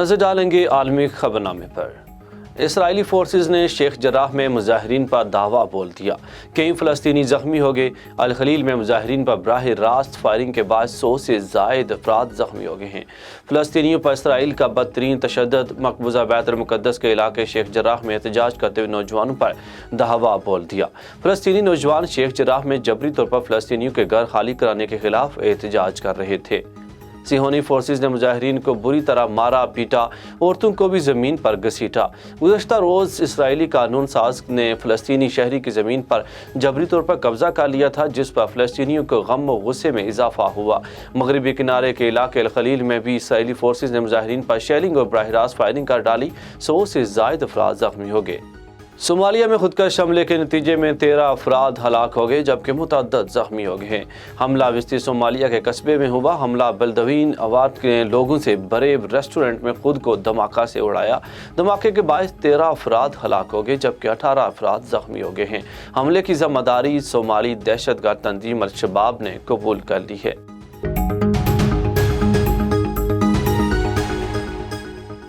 نظر ڈالیں گے عالمی خبرنامے پر۔ اسرائیلی فورسز نے شیخ جراح میں مظاہرین پر دھاوا بول دیا، کئی فلسطینی زخمی ہو گئے۔ الخلیل میں مظاہرین پر براہ راست فائرنگ کے بعد 100 سے زائد افراد زخمی ہو گئے ہیں۔ فلسطینیوں پر اسرائیل کا بدترین تشدد۔ مقبوضہ بیت المقدس کے علاقے شیخ جراح میں احتجاج کرتے ہوئے نوجوانوں پر دھاوا بول دیا۔ فلسطینی نوجوان شیخ جراح میں جبری طور پر فلسطینیوں کے گھر خالی کرانے کے خلاف احتجاج کر رہے تھے۔ صہیونی فورسز نے مظاہرین کو بری طرح مارا پیٹا، عورتوں کو بھی زمین پر گھسیٹا۔ گزشتہ روز اسرائیلی قانون ساز نے فلسطینی شہری کی زمین پر جبری طور پر قبضہ کر لیا تھا، جس پر فلسطینیوں کو غم و غصے میں اضافہ ہوا۔ مغربی کنارے کے علاقے الخلیل میں بھی اسرائیلی فورسز نے مظاہرین پر شیلنگ اور براہ راست فائرنگ کر ڈالی، 100 سے زائد افراد زخمی ہو گئے۔ صومالیہ میں خودکش حملے کے نتیجے میں 13 افراد ہلاک ہو گئے جبکہ متعدد زخمی ہو گئے ہیں۔ حملہ وسطی صومالیہ کے قصبے میں ہوا۔ حملہ بلدوین آواد کے لوگوں سے بھرے ریسٹورنٹ میں خود کو دھماکہ سے اڑایا۔ دھماکے کے باعث 13 افراد ہلاک ہو گئے جبکہ 18 افراد زخمی ہو گئے ہیں۔ حملے کی ذمہ داری صومالی دہشت گرد تنظیم الشباب نے قبول کر لی ہے۔